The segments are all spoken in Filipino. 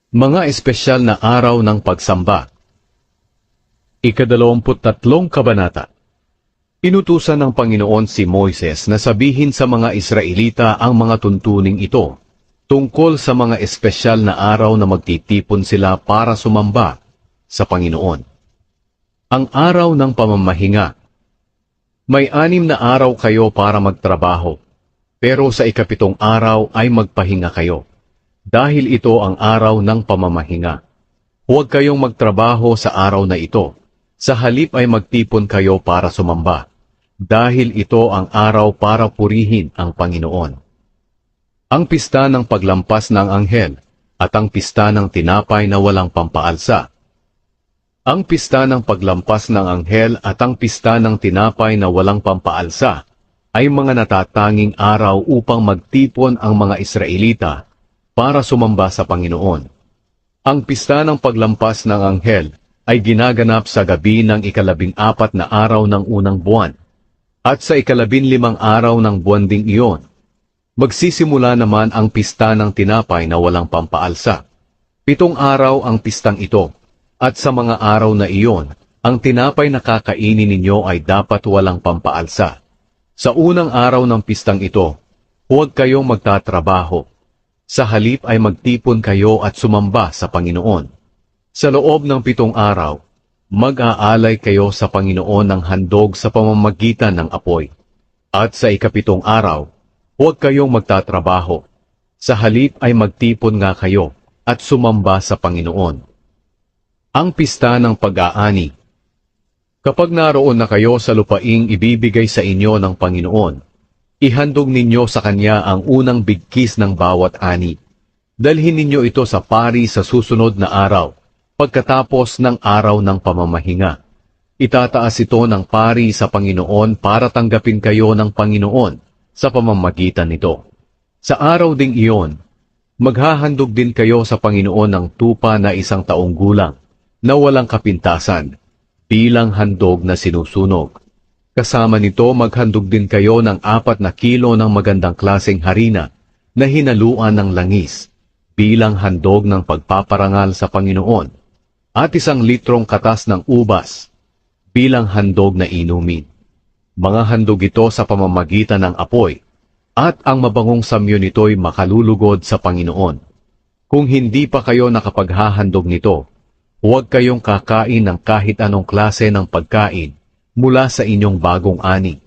Mga espesyal na araw ng pagsamba. Ika-23 Kabanata. Inutusan ng Panginoon si Moises na sabihin sa mga Israelita ang mga tuntuning ito, tungkol sa mga espesyal na araw na magtitipon sila para sumamba sa Panginoon. Ang araw ng pamamahinga. May 6 na araw kayo para magtrabaho, pero sa ika-7 araw ay magpahinga kayo. Dahil ito ang araw ng pamamahinga. Huwag kayong magtrabaho sa araw na ito. Sa halip ay magtipon kayo para sumamba. Dahil ito ang araw para purihin ang Panginoon. Ang pista ng paglampas ng anghel at ang pista ng tinapay na walang pampaalsa. Ang pista ng paglampas ng anghel at ang pista ng tinapay na walang pampaalsa ay mga natatanging araw upang magtipon ang mga Israelita para sumamba sa Panginoon. Ang pista ng paglampas ng anghel ay ginaganap sa gabi ng ika-14 na araw ng unang buwan, at sa ika-15 araw ng buwan ding iyon. Magsisimula naman ang pista ng tinapay na walang pampaalsa. 7 araw ang pistang ito, at sa mga araw na iyon, ang tinapay na kakainin ninyo ay dapat walang pampaalsa. Sa unang araw ng pistang ito, huwag kayong magtatrabaho. Sa halip ay magtipon kayo at sumamba sa Panginoon. Sa loob ng 7 araw, mag-aalay kayo sa Panginoon ng handog sa pamamagitan ng apoy. At sa ika-7 araw, huwag kayong magtatrabaho. Sa halip ay magtipon nga kayo at sumamba sa Panginoon. Ang pista ng pag-aani. Kapag naroon na kayo sa lupaing ibibigay sa inyo ng Panginoon, ihandog ninyo sa Kanya ang unang bigkis ng bawat ani. Dalhin ninyo ito sa pari sa susunod na araw, pagkatapos ng araw ng pamamahinga. Itataas ito ng pari sa Panginoon para tanggapin kayo ng Panginoon sa pamamagitan nito. Sa araw ding iyon, maghahandog din kayo sa Panginoon ng tupa na 1 taong gulang, na walang kapintasan, bilang handog na sinusunog. Kasama nito maghandog din kayo ng 4 na kilo ng magandang klaseng harina na hinaluan ng langis bilang handog ng pagpaparangal sa Panginoon at 1 litrong katas ng ubas bilang handog na inumin. Mga handog ito sa pamamagitan ng apoy at ang mabangong samyo nito'y makalulugod sa Panginoon. Kung hindi pa kayo nakapaghahandog nito, huwag kayong kakain ng kahit anong klase ng pagkain mula sa inyong bagong ani.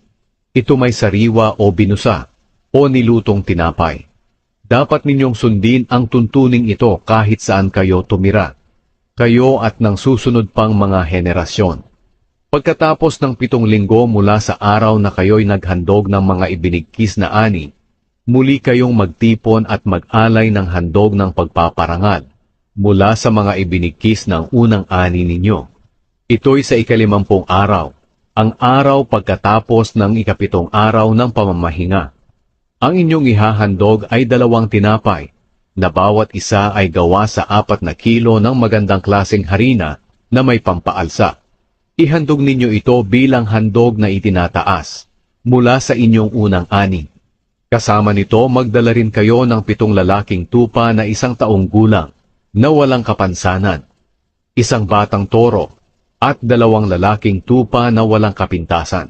Ito may sariwa o binusa, o nilutong tinapay. Dapat ninyong sundin ang tuntuning ito kahit saan kayo tumira, kayo at ng susunod pang mga henerasyon. Pagkatapos ng 7 linggo mula sa araw na kayo'y naghandog ng mga ibinigkis na ani, muli kayong magtipon at mag-alay ng handog ng pagpaparangal mula sa mga ibinigkis ng unang ani ninyo. Ito'y sa ika-50 araw, ang araw pagkatapos ng ika-7 araw ng pamamahinga. Ang inyong ihahandog ay 2 tinapay, na bawat isa ay gawa sa 4 na kilo ng magandang klaseng harina na may pampaalsa. Ihandog ninyo ito bilang handog na itinataas, mula sa inyong unang ani. Kasama nito magdala rin kayo ng 7 lalaking tupa na 1 taong gulang, na walang kapansanan, 1 batang toro, at 2 lalaking tupa na walang kapintasan.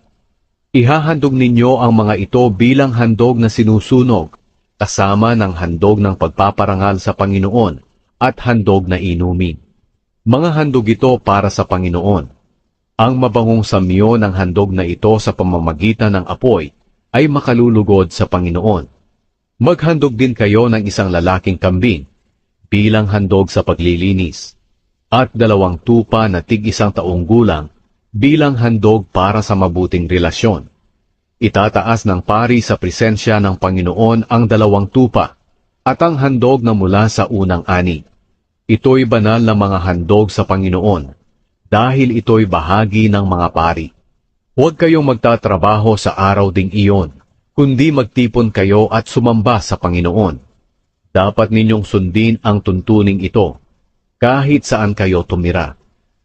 Ihahandog ninyo ang mga ito bilang handog na sinusunog, kasama ng handog ng pagpaparangal sa Panginoon at handog na inumin. Mga handog ito para sa Panginoon. Ang mabangong samyo ng handog na ito sa pamamagitan ng apoy ay makalulugod sa Panginoon. Maghandog din kayo ng 1 lalaking kambing bilang handog sa paglilinis, at 2 tupa na tig 1 taong gulang bilang handog para sa mabuting relasyon. Itataas ng pari sa presensya ng Panginoon ang 2 tupa at ang handog na mula sa unang ani. Ito'y banal na mga handog sa Panginoon, dahil ito'y bahagi ng mga pari. Huwag kayong magtatrabaho sa araw ding iyon, kundi magtipon kayo at sumamba sa Panginoon. Dapat ninyong sundin ang tuntuning ito, kahit saan kayo tumira,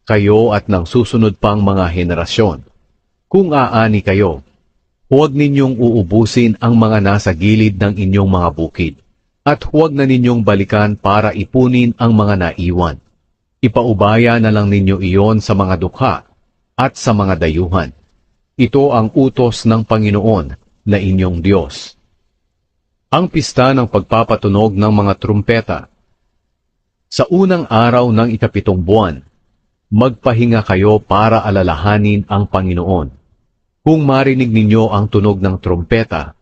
kayo at ng susunod pang mga henerasyon. Kung aani kayo, huwag ninyong uubusin ang mga nasa gilid ng inyong mga bukid. At huwag na ninyong balikan para ipunin ang mga naiwan. Ipaubaya na lang ninyo iyon sa mga dukha at sa mga dayuhan. Ito ang utos ng Panginoon na inyong Diyos. Ang pista ng pagpapatunog ng mga trumpeta. Sa unang araw ng ikapitong buwan, magpahinga kayo para alalahanin ang Panginoon. Kung marinig ninyo ang tunog ng trumpeta,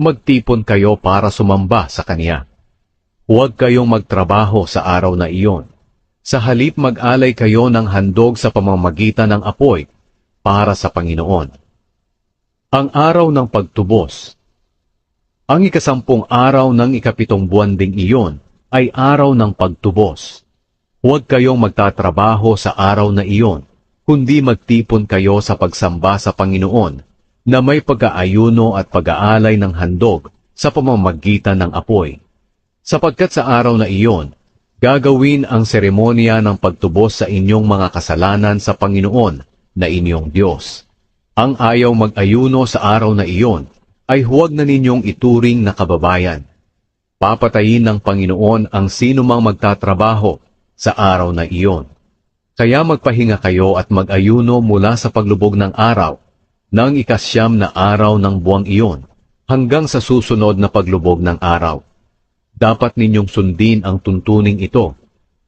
magtipon kayo para sumamba sa Kanya. Huwag kayong magtrabaho sa araw na iyon. Sa halip mag-alay kayo ng handog sa pamamagitan ng apoy para sa Panginoon. Ang araw ng pagtubos. Ang ikasampung araw ng ikapitong buwan ding iyon ay araw ng pagtubos. Huwag kayong magtatrabaho sa araw na iyon, kundi magtipon kayo sa pagsamba sa Panginoon na may pag-aayuno at pag-aalay ng handog sa pamamagitan ng apoy. Sapagkat sa araw na iyon, gagawin ang seremonya ng pagtubos sa inyong mga kasalanan sa Panginoon na inyong Diyos. Ang ayaw mag-ayuno sa araw na iyon ay huwag na ninyong ituring na kababayan. Papatayin ng Panginoon ang sinumang magtatrabaho sa araw na iyon. Kaya magpahinga kayo at mag-ayuno mula sa paglubog ng araw ng ikasyam na araw ng buwang iyon hanggang sa susunod na paglubog ng araw. Dapat ninyong sundin ang tuntuning ito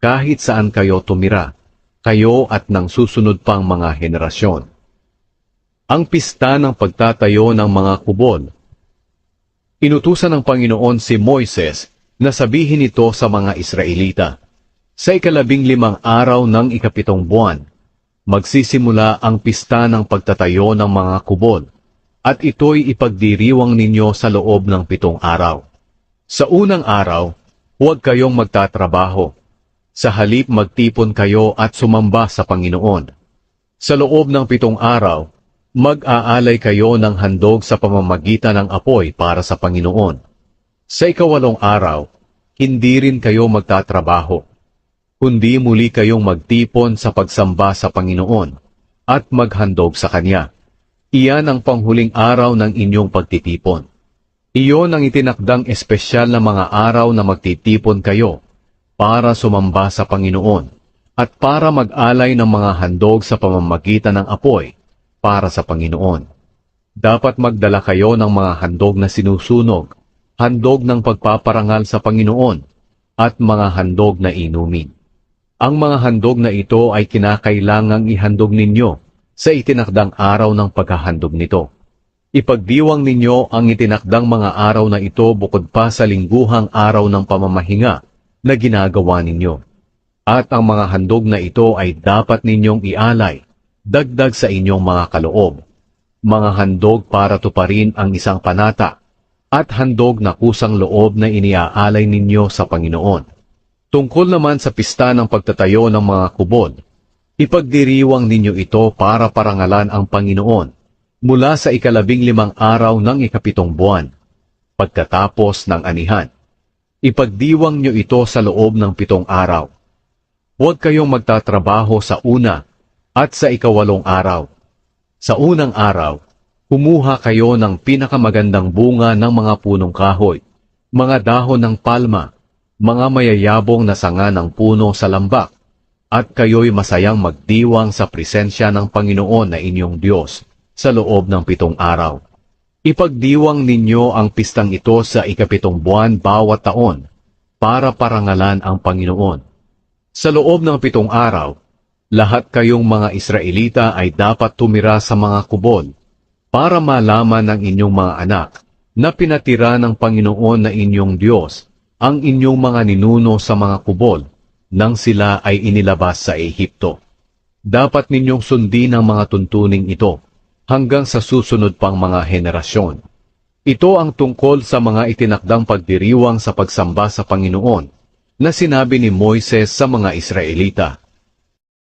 kahit saan kayo tumira, kayo at ng susunod pang mga henerasyon. Ang pista ng pagtatayo ng mga kubol. Inutusan ng Panginoon si Moises na sabihin ito sa mga Israelita. Sa 15 araw ng ikapitong buwan, magsisimula ang pista ng pagtatayo ng mga kubol, at ito'y ipagdiriwang ninyo sa loob ng 7 araw. Sa unang araw, huwag kayong magtatrabaho. Sa halip magtipon kayo at sumamba sa Panginoon. Sa loob ng 7 araw, mag-aalay kayo ng handog sa pamamagitan ng apoy para sa Panginoon. Sa 8 araw, hindi rin kayo magtatrabaho, kundi muli kayong magtipon sa pagsamba sa Panginoon at maghandog sa Kanya. Iyan ang panghuling araw ng inyong pagtitipon. Iyon ang itinakdang espesyal na mga araw na magtitipon kayo para sumamba sa Panginoon at para mag-alay ng mga handog sa pamamagitan ng apoy para sa Panginoon. Dapat magdala kayo ng mga handog na sinusunog, handog ng pagpaparangal sa Panginoon, at mga handog na inumin. Ang mga handog na ito ay kinakailangang ihandog ninyo sa itinakdang araw ng paghahandog nito. Ipagdiwang ninyo ang itinakdang mga araw na ito bukod pa sa lingguhang araw ng pamamahinga na ginagawa ninyo. At ang mga handog na ito ay dapat ninyong ialay, dagdag sa inyong mga kaloob, mga handog para tuparin ang isang panata, at handog na kusang loob na iniaalay ninyo sa Panginoon. Tungkol naman sa pista ng pagtatayo ng mga kubol, ipagdiriwang ninyo ito para parangalan ang Panginoon mula sa 15 araw ng ikapitong buwan, pagkatapos ng anihan. Ipagdiwang nyo ito sa loob ng 7 araw. Huwag kayong magtatrabaho sa una at sa 8 araw. Sa unang araw, kumuha kayo ng pinakamagandang bunga ng mga punong kahoy, mga dahon ng palma, mga mayayabong na sanga ng puno sa lambak, at kayo'y masayang magdiwang sa presensya ng Panginoon na inyong Diyos sa loob ng 7 araw. Ipagdiwang ninyo ang pistang ito sa 7 buwan bawat taon para parangalan ang Panginoon. Sa loob ng 7 araw, lahat kayong mga Israelita ay dapat tumira sa mga kubol para malaman ng inyong mga anak na pinatira ng Panginoon na inyong Diyos ang inyong mga ninuno sa mga kubol nang sila ay inilabas sa Ehipto. Dapat ninyong sundin ang mga tuntuning ito hanggang sa susunod pang mga henerasyon. Ito ang tungkol sa mga itinakdang pagdiriwang sa pagsamba sa Panginoon na sinabi ni Moises sa mga Israelita.